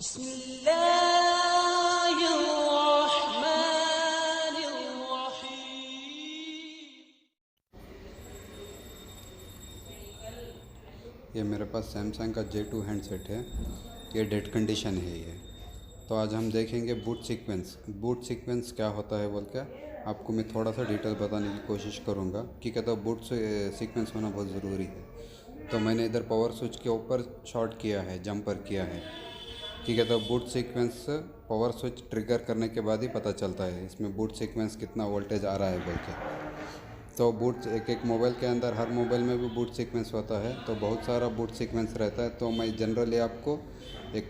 बिस्मिल्लाहिर्रहमानिर्रहीम। ये मेरे पास सैमसंग का J2 हैंडसेट है। ये डेड कंडीशन है ये। तो आज हम देखेंगे बूट सीक्वेंस क्या होता है बोल के आपको मैं थोड़ा सा डिटेल बताने की कोशिश करूँगा कि कहता बूट सीक्वेंस होना बहुत ज़रूरी है। तो मैंने इधर पावर स्विच के ऊपर शॉर्ट किया है, जंपर किया है कि कहता boot sequence power switch trigger करने के बाद ही पता चलता है इसमें बूट सीक्वेंस कितना वोल्टेज आ रहा है बोल के। तो बूट एक एक मोबाइल के अंदर हर मोबाइल में भी बूट सीक्वेंस होता है, तो बहुत सारा बूट सीक्वेंस रहता है। तो मैं जनरली आपको एक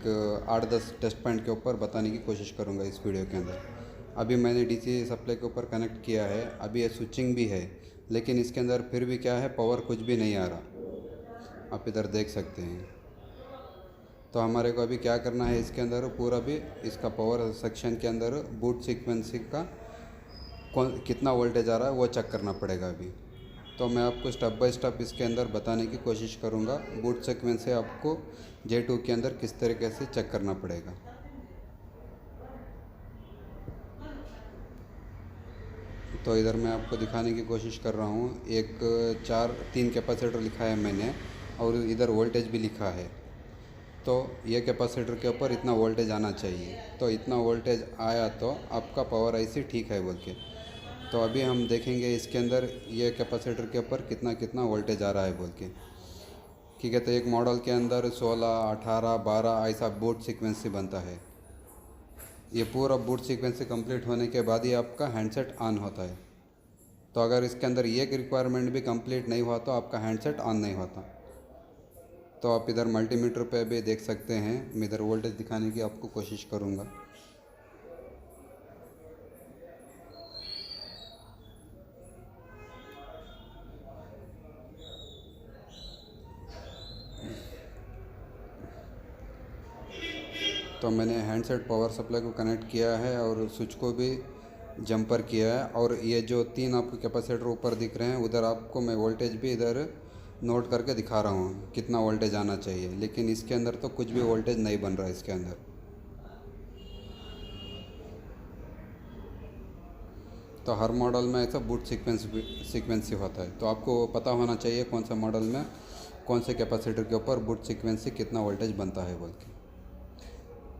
8-10 टेस्ट पॉइंट के ऊपर बताने की कोशिश करूँगा इस वीडियो के अंदर। अभी मैंने डीसी सप्लाई के ऊपर कनेक्ट किया है, अभी ये स्विचिंग भी है, लेकिन इसके अंदर फिर भी क्या है, पावर कुछ भी नहीं आ रहा। आप इधर देख सकते हैं। तो हमारे को अभी क्या करना है, इसके अंदर पूरा भी इसका पावर सेक्शन के अंदर बूट सीक्वेंसिंग का कितना वोल्टेज आ रहा है वो चेक करना पड़ेगा अभी। तो मैं आपको स्टेप बाय स्टेप इसके अंदर बताने की कोशिश करूँगा बूट सीक्वेंस से आपको J2 के अंदर किस तरीके से चेक करना पड़ेगा। तो इधर मैं आपको दिखाने की कोशिश कर रहा हूँ। एक 3 कैपेसिटर लिखा है मैंने, और इधर वोल्टेज भी लिखा है। तो ये कैपेसिटर के ऊपर इतना वोल्टेज आना चाहिए, तो इतना वोल्टेज आया तो आपका पावर ऐसी ठीक है बोल के। तो अभी हम देखेंगे इसके अंदर ये कैपेसिटर के ऊपर कितना कितना वोल्टेज आ रहा है बोल के। ठीक है, तो एक मॉडल के अंदर 16, 18, 12 ऐसा बूट सीक्वेंस बनता है। ये पूरा बूट सीक्वेंस कंप्लीट होने के बाद ही आपका हैंडसेट ऑन होता है। तो अगर इसके अंदर ये रिक्वायरमेंट भी कंप्लीट नहीं हुआ तो आपका हैंडसेट ऑन नहीं होता। तो आप इधर मल्टीमीटर पे भी देख सकते हैं, मैं इधर वोल्टेज दिखाने की आपको कोशिश करूँगा। तो मैंने हैंडसेट पावर सप्लाई को कनेक्ट किया है और स्विच को भी जंपर किया है, और ये जो 3 आपको कैपेसिटर ऊपर दिख रहे हैं उधर आपको मैं वोल्टेज भी इधर नोट करके दिखा रहा हूँ कितना वोल्टेज आना चाहिए, लेकिन इसके अंदर तो कुछ भी वोल्टेज नहीं बन रहा है इसके अंदर। तो हर मॉडल में ऐसा बूट सीक्वेंस ही होता है। तो आपको पता होना चाहिए कौन सा मॉडल में कौन से कैपेसिटर के ऊपर बूट सीक्वेंस से कितना वोल्टेज बनता है बोल के।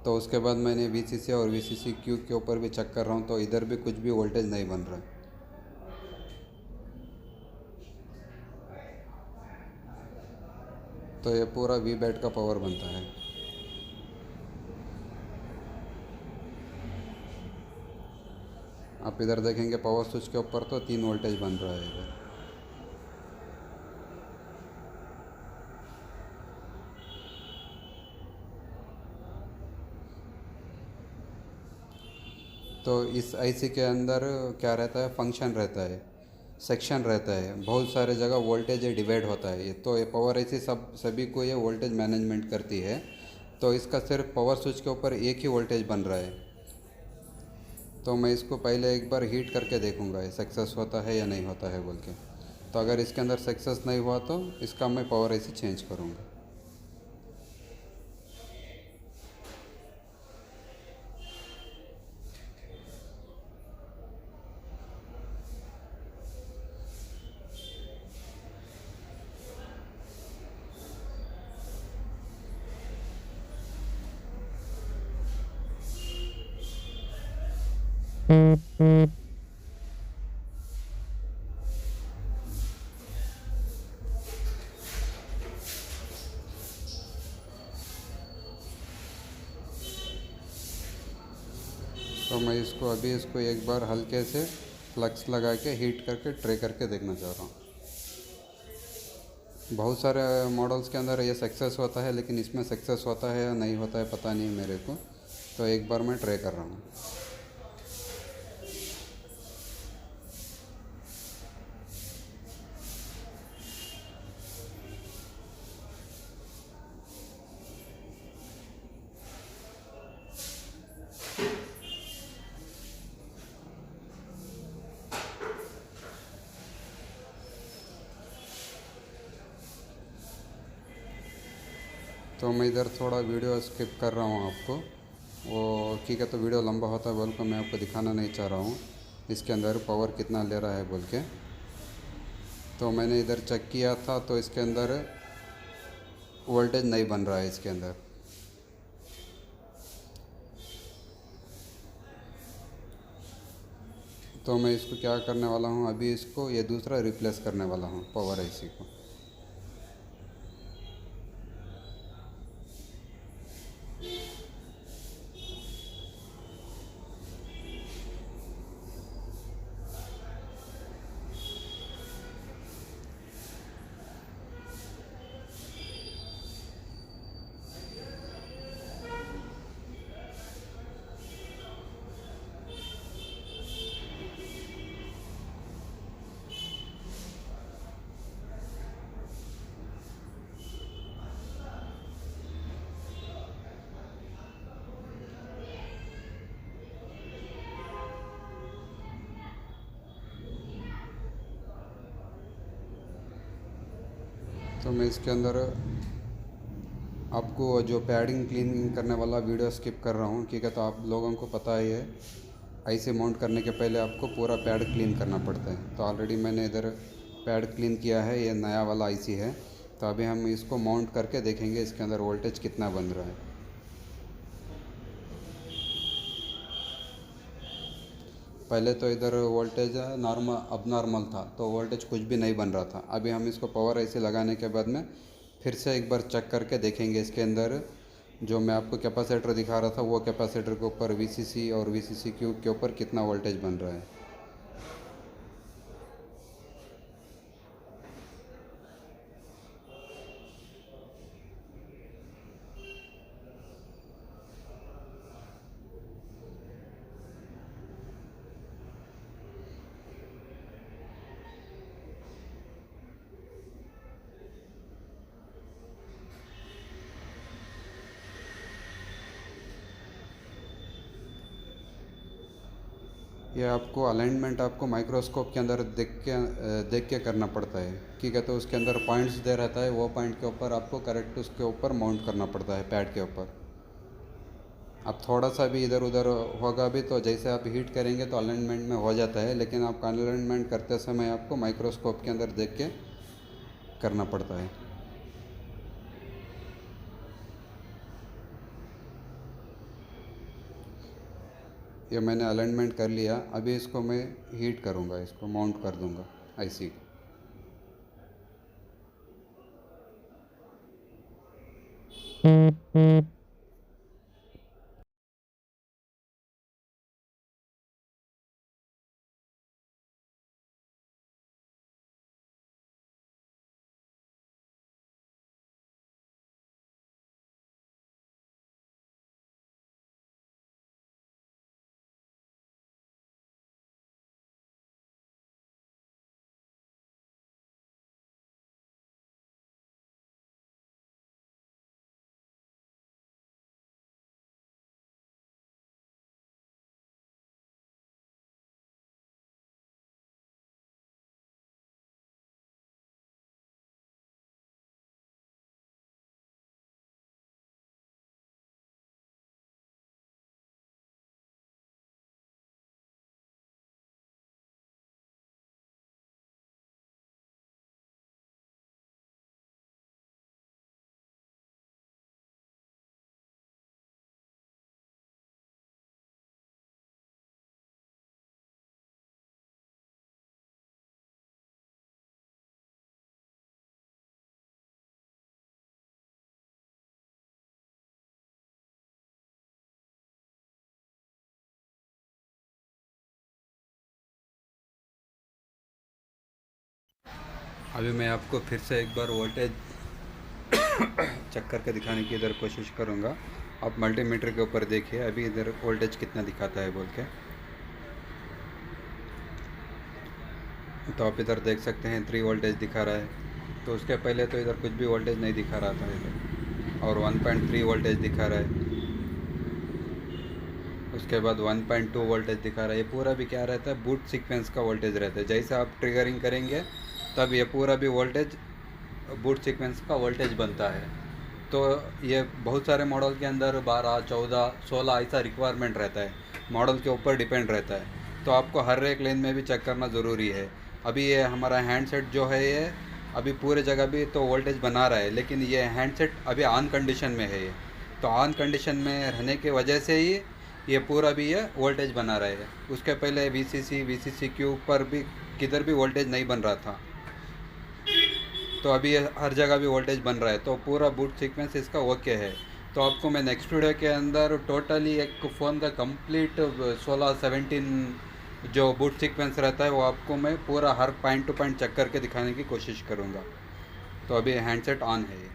तो उसके बाद मैंने VCC और VCCQ के ऊपर भी चेक कर रहा हूँ, तो इधर भी कुछ भी वोल्टेज नहीं बन रहा है। तो ये पूरा वी बैट का पावर बनता है। आप इधर देखेंगे पावर स्विच के ऊपर तो 3 वोल्टेज बन रहा है इधर। तो इस IC के अंदर क्या रहता है, फंक्शन रहता है, सेक्शन रहता है, बहुत सारे जगह वोल्टेज डिवाइड होता है। ये तो ये पावर IC सभी को ये वोल्टेज मैनेजमेंट करती है। तो इसका सिर्फ पावर स्विच के ऊपर एक ही वोल्टेज बन रहा है। तो मैं इसको पहले एक बार हीट करके देखूंगा ये सक्सेस होता है या नहीं होता है बोल के। तो अगर इसके अंदर सक्सेस नहीं हुआ तो इसका मैं पावर IC चेंज करूँगा। तो मैं इसको एक बार हल्के से फ्लक्स लगा के हीट करके ट्रे करके देखना चाह रहा हूँ। बहुत सारे मॉडल्स के अंदर ये सक्सेस होता है, लेकिन इसमें सक्सेस होता है या नहीं होता है पता नहीं मेरे को। तो एक बार मैं ट्राई कर रहा हूँ। तो तो मैं इधर थोड़ा वीडियो स्किप कर रहा हूँ आपको, वो ठीक है, तो वीडियो लंबा होता है बोल कर मैं आपको दिखाना नहीं चाह रहा हूँ इसके अंदर पावर कितना ले रहा है बोल के। तो मैंने इधर चेक किया था तो इसके अंदर वोल्टेज नहीं बन रहा है इसके अंदर। तो मैं इसको क्या करने वाला हूँ, अभी इसको ये दूसरा रिप्लेस करने वाला हूँ पावर आईसी को। तो मैं इसके अंदर आपको जो पैडिंग क्लीनिंग करने वाला वीडियो स्किप कर रहा हूँ, ठीक है। तो आप लोगों को पता ही है आईसी माउंट करने के पहले आपको पूरा पैड क्लीन करना पड़ता है। तो ऑलरेडी मैंने इधर पैड क्लीन किया है, ये नया वाला आईसी है। तो अभी हम इसको माउंट करके देखेंगे इसके अंदर वोल्टेज कितना बन रहा है। पहले तो इधर वोल्टेज नॉर्मल अब नॉर्मल था, तो वोल्टेज कुछ भी नहीं बन रहा था। अभी हम इसको पावर आईसी लगाने के बाद में फिर से एक बार चेक करके देखेंगे इसके अंदर जो मैं आपको कैपेसिटर दिखा रहा था वो कैपेसिटर के ऊपर वीसीसी और वीसीसी क्यूब के ऊपर कितना वोल्टेज बन रहा है। ये आपको अलाइनमेंट आपको माइक्रोस्कोप के अंदर देख के करना पड़ता है, ठीक है। तो उसके अंदर पॉइंट्स दे रहता है, वो पॉइंट के ऊपर आपको करेक्ट उसके ऊपर माउंट करना पड़ता है पैड के ऊपर। अब थोड़ा सा भी इधर उधर होगा भी तो जैसे आप हीट करेंगे तो अलाइनमेंट में हो जाता है, लेकिन आप अलाइनमेंट करते समय आपको माइक्रोस्कोप के अंदर देख के करना पड़ता है। ये मैंने अलाइनमेंट कर लिया, अभी इसको मैं हीट करूँगा, इसको माउंट कर दूँगा आईसी। अभी मैं आपको फिर से एक बार वोल्टेज चेक करके दिखाने की इधर कोशिश करूँगा। आप मल्टीमीटर के ऊपर देखिए अभी इधर वोल्टेज कितना दिखाता है बोल के। तो आप इधर देख सकते हैं 3 वोल्टेज दिखा रहा है। तो उसके पहले तो इधर कुछ भी वोल्टेज नहीं दिखा रहा था इधर, और 1.3 वोल्टेज दिखा रहा है। उसके बाद 1.2 वोल्टेज दिखा रहा है। ये पूरा भी क्या रहता है, बूट सीक्वेंस का वोल्टेज रहता है। जैसे आप ट्रिगरिंग करेंगे तब ये पूरा भी वोल्टेज बूट सीक्वेंस का वोल्टेज बनता है। तो ये बहुत सारे मॉडल के अंदर 12, 14, 16 ऐसा रिक्वायरमेंट रहता है, मॉडल के ऊपर डिपेंड रहता है। तो आपको हर एक लेन में भी चेक करना ज़रूरी है। अभी ये हमारा हैंडसेट जो है ये अभी पूरे जगह भी तो वोल्टेज बना रहा है, लेकिन ये हैंडसेट अभी ऑन कंडीशन में है ये। तो ऑन कंडीशन में रहने की वजह से ही ये पूरा भी ये वोल्टेज बना रहा है। उसके पहले VCC पर भी किधर भी वोल्टेज नहीं बन रहा था, तो अभी ये हर जगह भी वोल्टेज बन रहा है। तो पूरा बूट सीक्वेंस इसका ओके है। तो आपको मैं नेक्स्ट वीडियो के अंदर टोटली एक फ़ोन का कंप्लीट 16-17 जो बूट सीक्वेंस रहता है वो आपको मैं पूरा हर पॉइंट टू पॉइंट चेक करके दिखाने की कोशिश करूँगा। तो अभी हैंडसेट ऑन है ये।